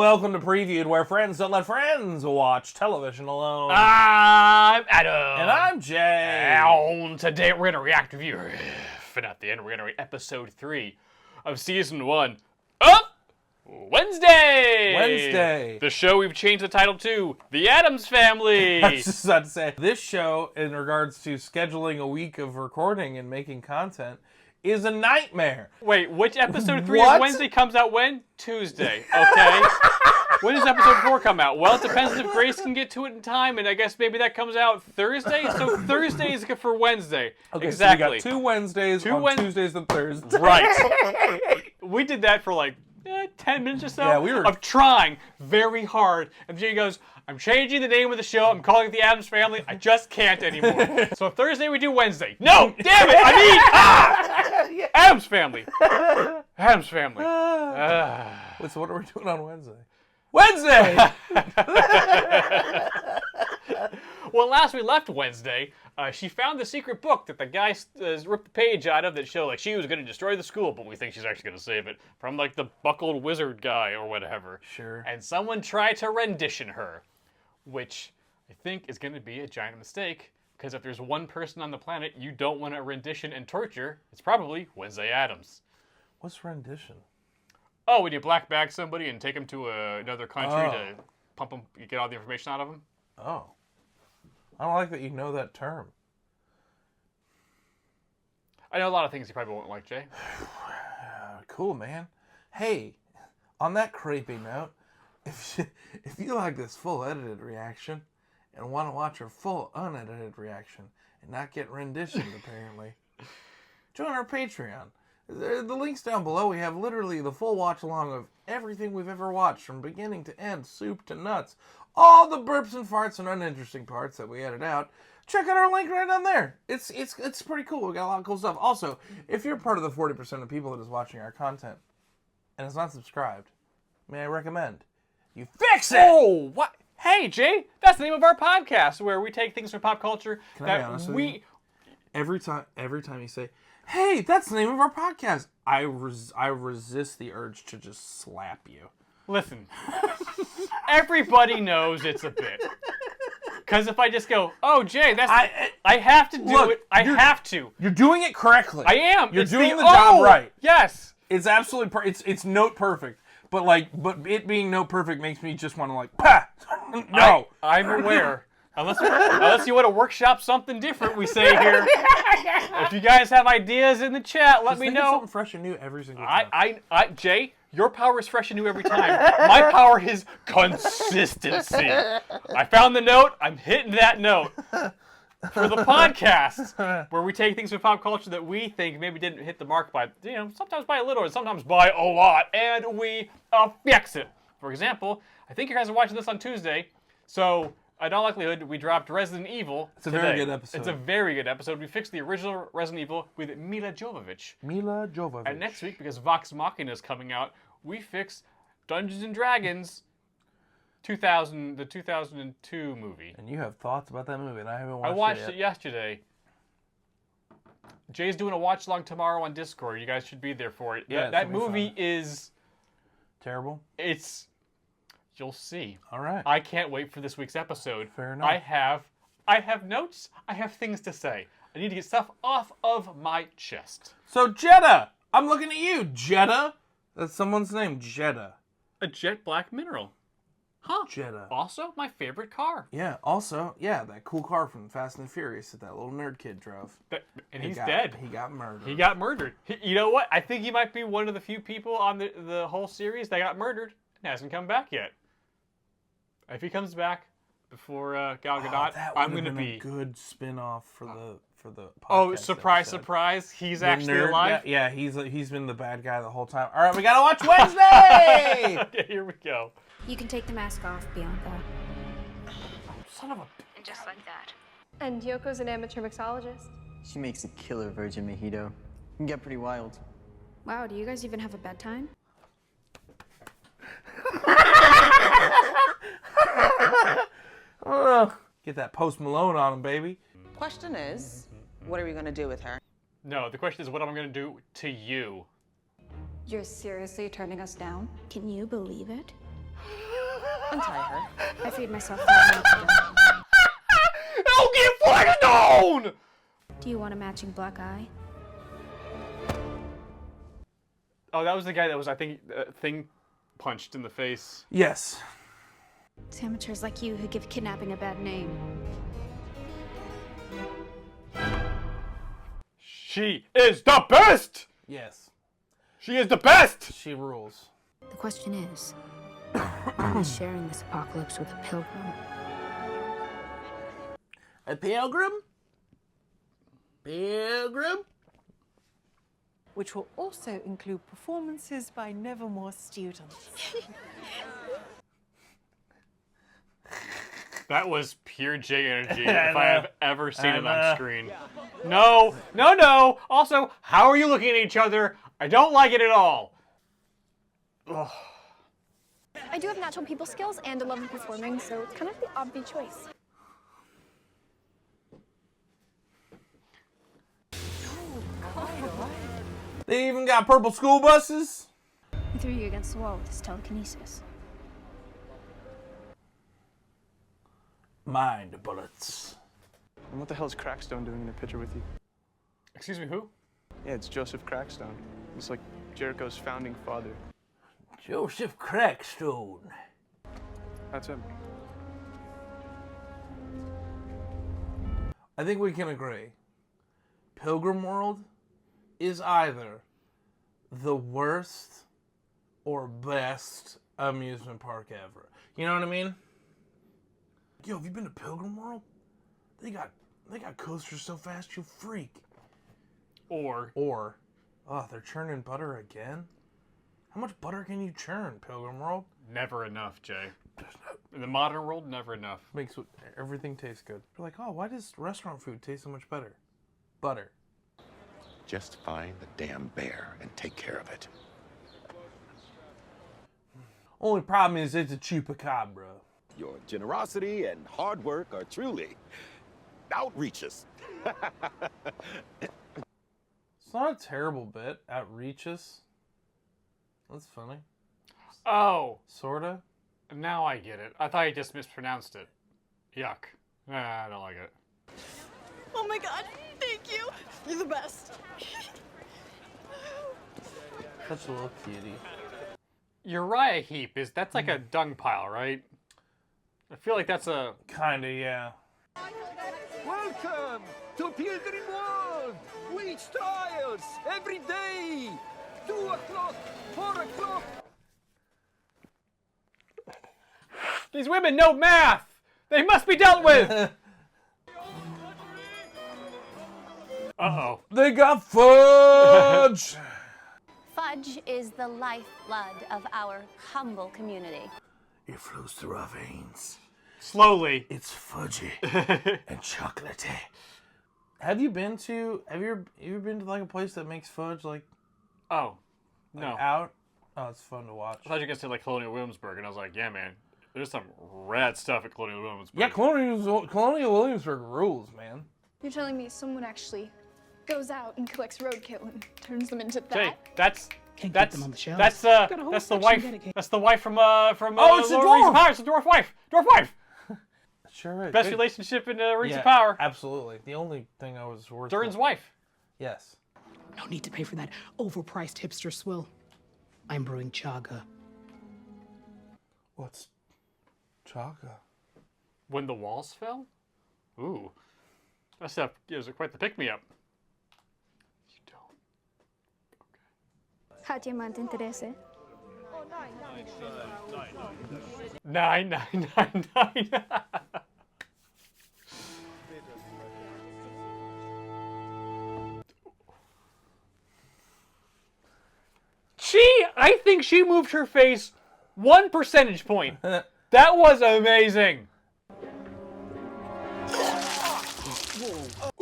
welcome to Previewed, where friends don't let friends watch television alone. I'm Adam. And I'm Jay. And today we're going to react to you. And at the end, we're going to read episode 3 of season 1 of Wednesday. The show we've changed the title to The Addams Family. I was just about to say, this show, in regards to scheduling a week of recording and making content, is a nightmare. Wait, which episode 3 of Wednesday comes out when? Tuesday, okay? When does episode 4 come out? Well, it depends if Grace can get to it in time, and I guess maybe that comes out Thursday? So Thursday is good for Wednesday. Okay, exactly. So we got 2 Wednesdays on Tuesdays and Thursdays. Right. We did that for like 10 minutes or so. Yeah, we were of trying very hard. And Jay goes, I'm changing the name of the show. I'm calling it The Addams Family. I just can't anymore. So Thursday we do Wednesday. No! Damn it! I mean, Addams Family. Addams Family. Wait, so what are we doing on Wednesday? Wednesday! Well, last we left Wednesday, she found the secret book that the guy ripped the page out of that showed like she was going to destroy the school, but we think she's actually going to save it from like the buckled wizard guy or whatever. Sure. And someone tried to rendition her, which I think is going to be a giant mistake, because if there's one person on the planet you don't want to rendition and torture, it's probably Wednesday Addams. What's rendition? Oh, when you black bag somebody and take them to another country to pump them, you get all the information out of them? Oh. I don't like that you know that term. I know a lot of things you probably won't like, Jay. Cool, man. Hey, on that creepy note, if you like this full edited reaction and want to watch our full unedited reaction and not get renditioned, apparently, join our Patreon. The link's down below. We have literally the full watch along of everything we've ever watched from beginning to end, soup to nuts. All the burps and farts and uninteresting parts that we edit out. Check out our link right down there. It's pretty cool. We got a lot of cool stuff. Also, if you're part of the 40% of people that is watching our content and is not subscribed, may I recommend you fix it? Oh, what? Hey, Jay, that's the name of our podcast where we take things from pop culture Can I be honest with you? Every time you say, "Hey, that's the name of our podcast," I resist the urge to just slap you. Listen, everybody knows it's a bit. Because if I just go, oh, Jay, that's... I have to do it. I have to. You're doing it correctly. I am. You're doing the job right. Yes. It's absolutely... It's note perfect. But it being note perfect makes me just want to like, pah! No. I'm aware. Unless you want to workshop something different, we say here. If you guys have ideas in the chat, let me know. Something fresh and new every single time. Jay, your power is fresh and new every time. My power is consistency. I found the note. I'm hitting that note. For the podcast, where we take things from pop culture that we think maybe didn't hit the mark by, sometimes by a little and sometimes by a lot, and we fix it. For example, I think you guys are watching this on Tuesday, so in all likelihood, we dropped Resident Evil It's a very good episode. It's a very good episode. We fixed the original Resident Evil with Mila Jovovich. And next week, because Vox Machina is coming out, we fix Dungeons & Dragons the 2002 movie. And you have thoughts about that movie, and I haven't watched it yet. I watched it yesterday. Jay's doing a watch-along tomorrow on Discord. You guys should be there for it. Yeah, that movie is... terrible? You'll see. All right. I can't wait for this week's episode. Fair enough. I have notes. I have things to say. I need to get stuff off of my chest. So, Jeddah! I'm looking at you, Jeddah! That's someone's name, Jeddah. A jet black mineral. Huh. Jeddah. Also, my favorite car. Yeah, also, that cool car from Fast and the Furious that little nerd kid drove. And he's dead. He got murdered. He got murdered. You know what? I think he might be one of the few people on the whole series that got murdered and hasn't come back yet. If he comes back before Gal Gadot, I'm going to be a good spin-off for the podcast. Oh, surprise, surprise! He's actually alive. Yeah, he's been the bad guy the whole time. All right, we gotta watch Wednesday. Okay, here we go. You can take the mask off, Bianca. Son of a. And just like that. And Yoko's an amateur mixologist. She makes a killer virgin mojito. Can get pretty wild. Wow, do you guys even have a bedtime? Get that Post Malone on him, baby. Question is, what are we going to do with her? No, the question is what am I going to do to you? You're seriously turning us down? Can you believe it? Untie her. I freed myself 5 minutes ago. Don't get fucking down! Do you want a matching black eye? Oh, that was the guy that was, I think, thing punched in the face. Yes. It's amateurs like you who give kidnapping a bad name. She is the best! Yes. She is the best! She rules. The question is, are we sharing this apocalypse with a pilgrim? A pilgrim? Pilgrim? Which will also include performances by Nevermore students. That was pure J energy if I have ever seen it on screen. No, no, no. Also, how are you looking at each other? I don't like it at all. Ugh. I do have natural people skills and a love of performing, so it's kind of the obvious choice. They even got purple school buses? He threw you against the wall with his telekinesis. Mind bullets. And what the hell is Crackstone doing in a picture with you? Excuse me, who? Yeah, it's Joseph Crackstone. He's like Jericho's founding father. Joseph Crackstone. That's him. I think we can agree. Pilgrim World is either the worst or best amusement park ever. You know what I mean? Yo, have you been to Pilgrim World? They got coasters so fast you'll freak. Or, oh, they're churning butter again? How much butter can you churn, Pilgrim World? never enough, Jay. In the modern world, never enough. Makes everything taste good. You're like, oh, why does restaurant food taste so much better? Butter. Just find the damn bear and take care of it. Only problem is it's a chupacabra. Your generosity and hard work are truly outreaches. It's not a terrible bit. Outreaches. That's funny. Oh, Sorta. now I get it. I thought you just mispronounced it. Yuck. Nah, I don't like it. Oh my god, thank you. You're the best. Such a little cutie. Uriah Heep, that's like a dung pile, right? I feel like that's a... Kinda, yeah. Welcome to Pilgrim World! Witch trials every day! 2 o'clock, 4 o'clock! These women know math! They must be dealt with! Uh-oh. They got fudge! Fudge is the lifeblood of our humble community. It flows through our veins. Slowly. It's fudgy and chocolatey. Have you been to like a place that makes fudge like Oh, no. out? Oh, it's fun to watch. I thought you were going to say like Colonial Williamsburg, and I was like, yeah, man, there's some rad stuff at Colonial Williamsburg. Yeah, Colonial Williamsburg rules, man. You're telling me someone actually goes out and collects roadkill and turns them into that? Jay, that's Can't that's keep them on the shelves. that's Got a whole that's the section wife. dedicated. That's the wife from Oh, it's the Lord Rings of dwarf! Power. It's the dwarf wife. Dwarf wife. Sure is. Best Good. relationship in Rings Yeah, of Power. absolutely. The only thing I was worried Durin's wife. Yes. No need to pay for that overpriced hipster swill. I'm brewing chaga. What's chaga? When the walls fell. Ooh, that stuff gives it quite the pick me up. You don't. How do you mind interesse? 99999. I think she moved her face 1 percentage point. That was amazing.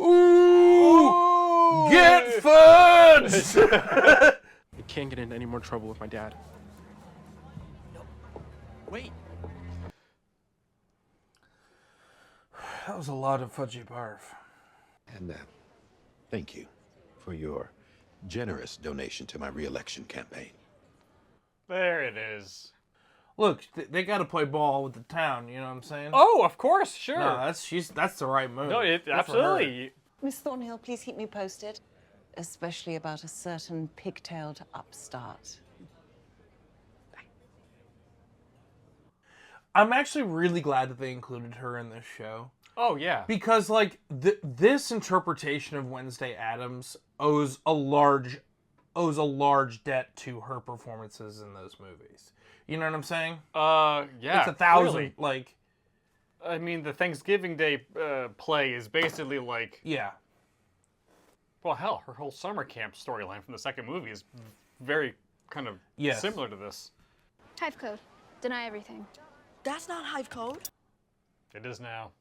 Ooh! Get fudge! I can't get into any more trouble with my dad. Wait. That was a lot of fudgy barf. And thank you for your generous donation to my re-election campaign. There it is. look, they got to play ball with the town. You know what I'm saying? Oh, of course, sure. No, that's the right move. No, Good for her. absolutely. Miss Thornhill, please keep me posted, especially about a certain pigtailed upstart. I'm actually really glad that they included her in this show. Oh yeah. Because like this interpretation of Wednesday Addams owes a large debt to her performances in those movies. You know what I'm saying? Yeah. It's 1,000. Clearly. Like, I mean, the Thanksgiving Day play is basically like. Yeah. Well, hell, her whole summer camp storyline from the second movie is very kind of similar to this. Hive code. Deny everything. That's not hive code. It is now.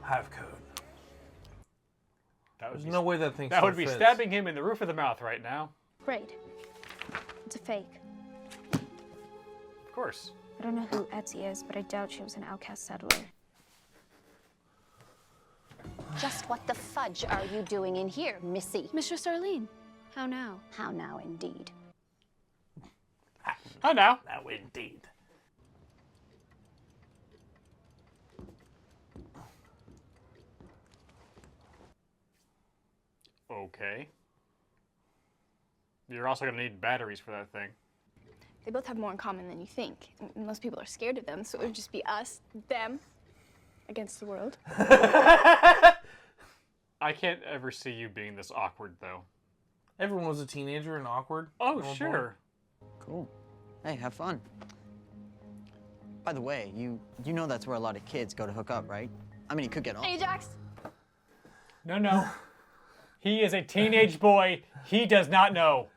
Hive code. There's no way that thing. That would be fits. stabbing him in the roof of the mouth right now. Great. It's a fake. Of course. I don't know who Etsy is, but I doubt she was an outcast settler. Just what the fudge are you doing in here, Missy? Mistress Arlene, how now? How now, indeed. How now? Now, indeed. Okay. You're also going to need batteries for that thing. They both have more in common than you think. And most people are scared of them, so it would just be us, them, against the world. I can't ever see you being this awkward, though. Everyone was a teenager and awkward. Oh, sure. Cool. Hey, have fun. By the way, you know that's where a lot of kids go to hook up, right? I mean, you could get on. Ajax! No. He is a teenage boy. He does not know.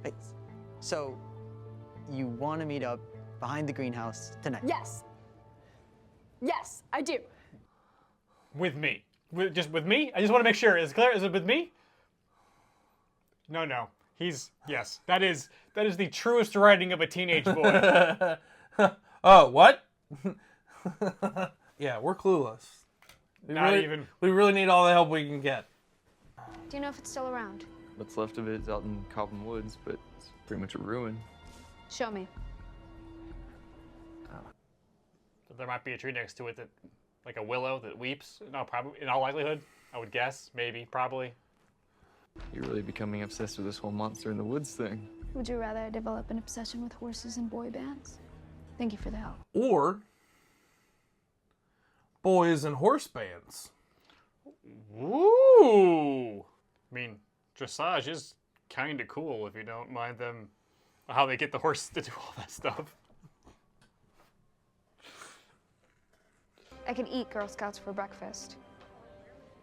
Wait, so you want to meet up behind the greenhouse tonight? Yes. Yes, I do. With me. Just with me? I just want to make sure. Is it clear? Is it with me? No. Yes. That is the truest writing of a teenage boy. Oh, what? Yeah, we're clueless. We really need all the help we can get. Do you know if it's still around? What's left of it is out in Cobham Woods, but it's pretty much a ruin. Show me. So there might be a tree next to it that, like a willow that weeps. No, probably, in all likelihood, I would guess, maybe, probably. You're really becoming obsessed with this whole monster in the woods thing. Would you rather I develop an obsession with horses and boy bands? Thank you for the help. Or boys and horse bands. Ooh! I mean, dressage is kind of cool if you don't mind them, how they get the horse to do all that stuff. I could eat Girl Scouts for breakfast.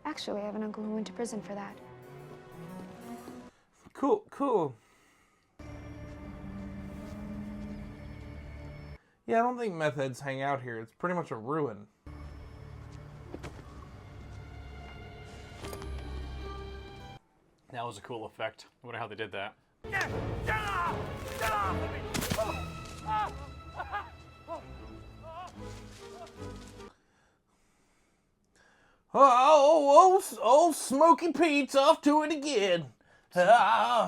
Actually, I have an uncle who went to prison for that. Cool. Yeah, I don't think meth heads hang out here. It's pretty much a ruin. That was a cool effect. I wonder how they did that. Oh, Smoky Pete's off to it again.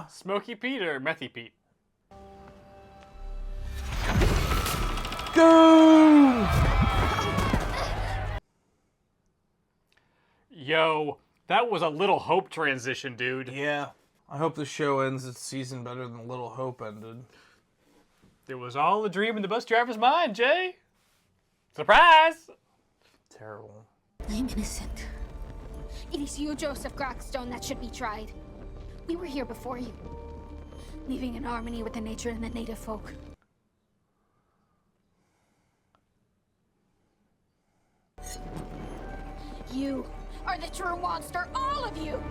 Smoky Pete or Methy Pete? Goon! Yo, that was a Little Hope transition, dude. Yeah. I hope the show ends its season better than Little Hope ended. It was all a dream in the bus driver's mind, Jay. Surprise! Terrible. I'm innocent. It is you, Joseph Crackstone, that should be tried. We were here before you, living in harmony with the nature and the native folk. You are the true monster, all of you!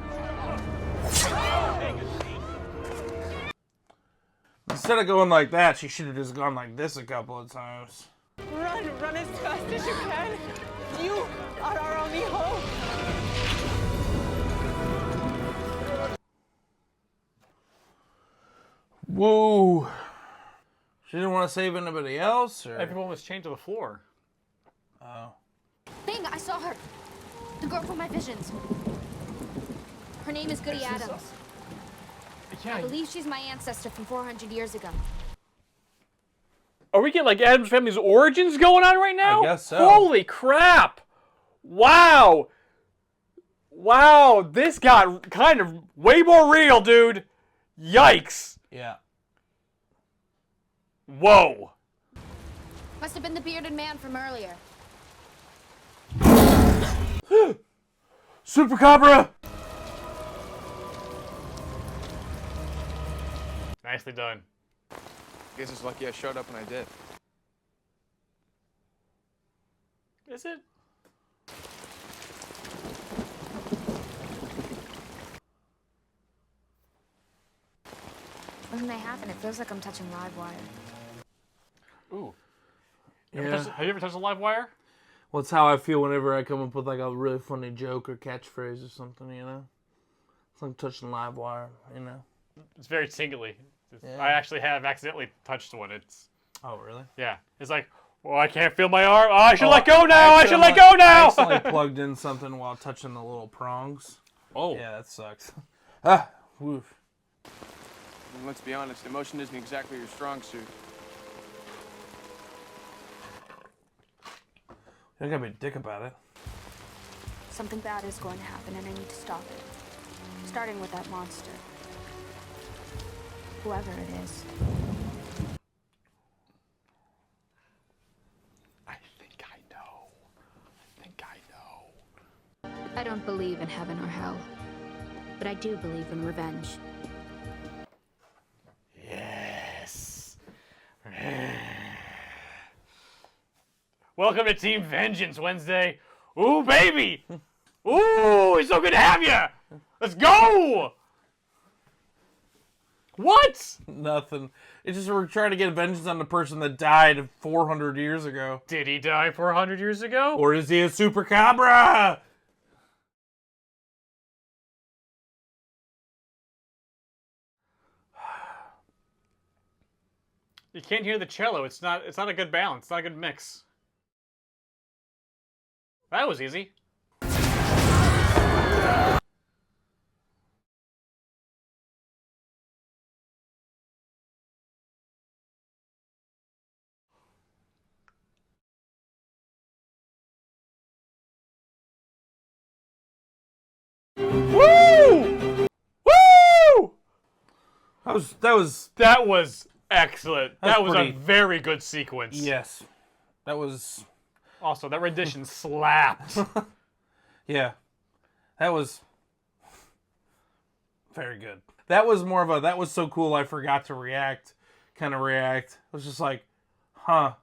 Instead of going like that, she should have just gone like this a couple of times. Run as fast as you can. You are our only hope. Whoa. She didn't want to save anybody else, or? Everyone was chained to the floor. Oh. Thing, I saw her. The girl from my visions. Her name is Goody Adams. Yeah. I believe she's my ancestor from 400 years ago. Are we getting like Adam's Family's origins going on right now? I guess so. Holy crap! Wow! Wow, this got kind of way more real, dude. Yikes. Yeah. Whoa. Must have been the bearded man from earlier. Super Cobra! Nicely done. Guess it's lucky I showed up when I did. Is it? When they happen, it feels like I'm touching live wire. Ooh. Yeah. Have you ever touched a live wire? Well, it's how I feel whenever I come up with like a really funny joke or catchphrase or something, you know? It's like touching live wire, you know? It's very tingly. Yeah. I actually have accidentally touched one. It's Oh, really? yeah. It's like, well, I can't feel my arm. Oh, I should let go now. I should let go I now. accidentally plugged in something while touching the little prongs. Oh. Yeah, that sucks. Ah, woof. And let's be honest, emotion isn't exactly your strong suit. You gotta be a dick about it. Something bad is going to happen, and I need to stop it. Starting with that monster. Whoever it is. I think I know. I think I know. I don't believe in heaven or hell, but I do believe in revenge. Yes. Welcome to Team Vengeance Wednesday. Ooh, baby. Ooh, it's so good to have you. Let's go. What? Nothing. It's just we're trying to get vengeance on the person that died 400 years ago. Did he die 400 years ago? Or is he a super cobra? You can't hear the cello. It's not a good balance. It's not a good mix. That was easy. Woo! Woo! That was excellent. That was pretty- a very good sequence. Yes. That was... Also, that rendition slapped. Yeah. That was... very good. That was more of a, that was so cool I forgot to react. Kind of react. It was just like, huh.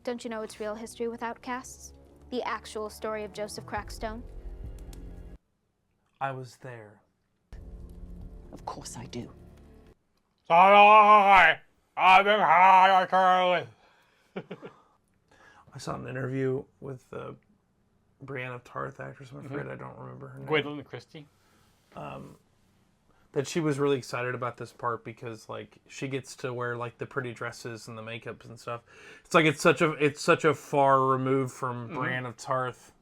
Don't you know it's real history with outcasts? The actual story of Joseph Crackstone? I was there. Of course I do. I've been high, Carly. I saw an interview with Brienne of Tarth actress. I'm afraid I don't remember her name. Gwendolyn Christie. That she was really excited about this part because like she gets to wear like the pretty dresses and the makeups and stuff. It's like it's such a far remove from Brienne of Tarth,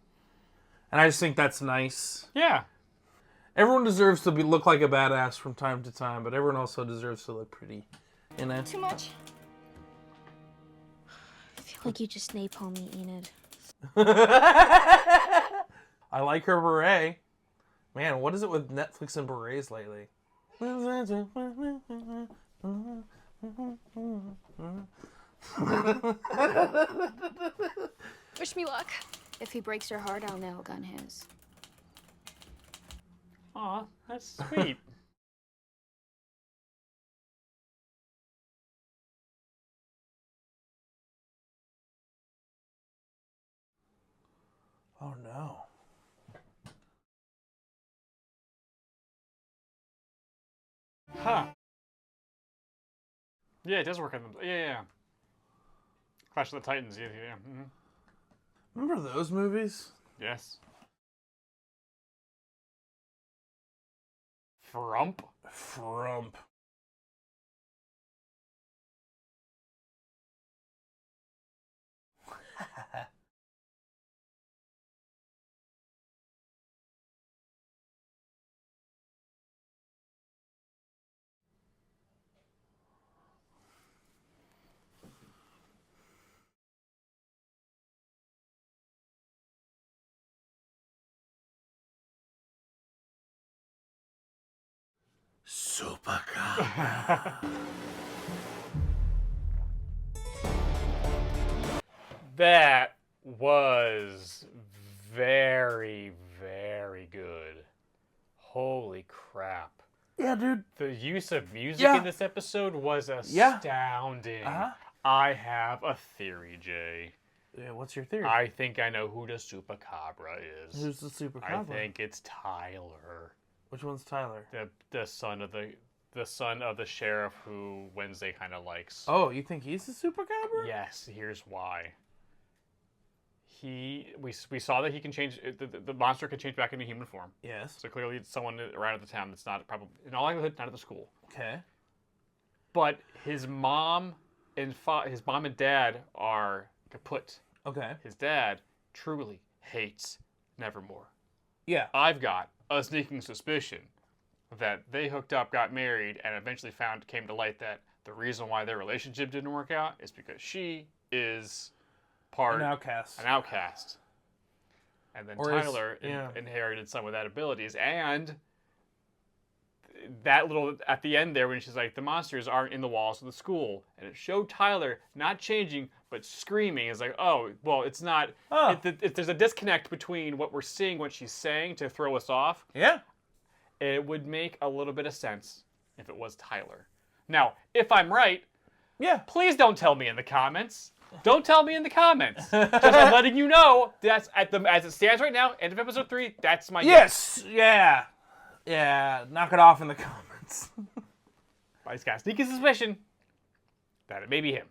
and I just think that's nice. Yeah. Everyone deserves to look like a badass from time to time, but everyone also deserves to look pretty. You know? Too much. I feel like you just napalm me, Enid. I like her beret. Man, what is it with Netflix and berets lately? Wish me luck. If he breaks your heart, I'll nail gun his. Aw, that's sweet. Oh no. Huh. Yeah, it does work on them. Yeah. Clash of the Titans. Yeah. Mm-hmm. Remember those movies? Yes. Frump. Super Cabra. That was very, very good. Holy crap. Yeah, dude. The use of music Yeah. in this episode was Yeah. astounding. Uh-huh. I have a theory, Jay. Yeah, what's your theory? I think I know who the Supacabra is. Who's the Super I Cabra? think it's Tyler. Which one's Tyler? The son of the sheriff who Wednesday kind of likes. Oh, you think he's the Super Cabra? Yes, here's why. We saw that he can change the monster can change back into human form. Yes. So clearly it's someone around at the town that's not probably in all likelihood not at the school. Okay. But his mom and dad are kaput. Okay. His dad truly hates Nevermore. Yeah. I've got a sneaking suspicion that they hooked up, got married, and eventually came to light that the reason why their relationship didn't work out is because she is An outcast. And then Or Tyler inherited some of that abilities. And that little, at the end there, when she's like, the monsters aren't in the walls of the school. And it showed Tyler not changing, but screaming. It's like, oh, well, it's not. Oh. If there's a disconnect between what we're seeing, what she's saying to throw us off. Yeah. It would make a little bit of sense if it was Tyler. Now, if I'm right, yeah, please don't tell me in the comments. Don't tell me in the comments. Just I'm letting you know that's as it stands right now, end of episode 3, that's my Yes! guess. Yeah. Yeah. Knock it off in the comments. I just got a sneaky suspicion that it may be him.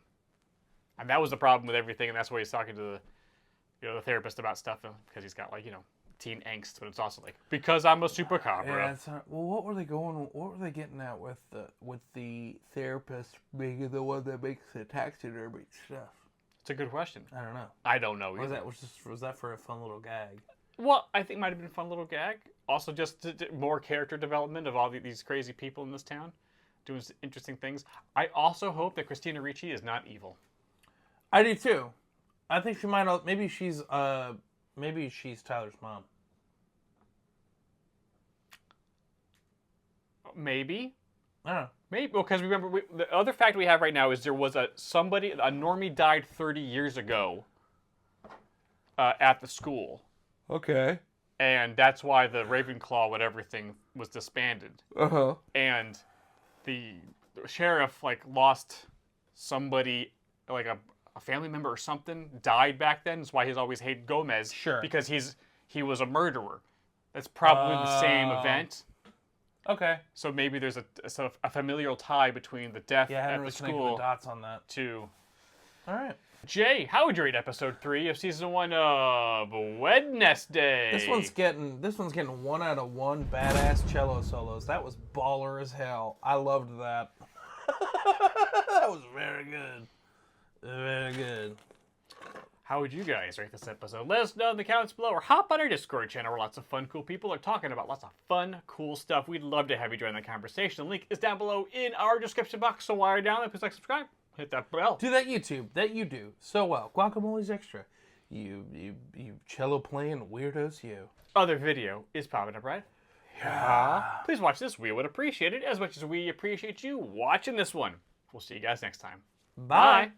And that was the problem with everything, and that's why he's talking to the therapist about stuff, because he's got teen angst, but it's also because I'm a Supacabra. Yeah, well, what were they getting at with the therapist being the one that makes the taxidermy stuff? It's a good question. I don't know. I don't know either. Was that for a fun little gag? Well, I think it might have been a fun little gag. Also, just more character development of all these crazy people in this town doing interesting things. I also hope that Christina Ricci is not evil. I do too. I think she might. Maybe she's Tyler's mom. Maybe. I don't know. Maybe, because remember, the other fact we have right now is there was a normie died 30 years ago at the school. Okay. And that's why the Ravenclaw, whatever thing, was disbanded. Uh-huh. And the sheriff, lost somebody, a family member or something, died back then. That's why he's always hated Gomez. Sure. Because he was a murderer. That's probably the same event. Okay. So maybe there's a familial tie between the death Yeah, I haven't at really the connected school the dots on that. to. All right. Jay, how would you rate episode 3 of season 1 of Wednesday? This one's getting 1 out of 1 badass cello solos. That was baller as hell. I loved that. That was very good. Very good. How would you guys rate this episode? Let us know in the comments below, or hop on our Discord channel where lots of fun, cool people are talking about lots of fun, cool stuff. We'd love to have you join the conversation. The link is down below in our description box. So while you're down there, please subscribe, hit that bell. Do that YouTube. That you do so well. Guacamole's extra. You cello playing weirdos, you. Other video is popping up, right? Yeah. Please watch this. We would appreciate it as much as we appreciate you watching this one. We'll see you guys next time. Bye.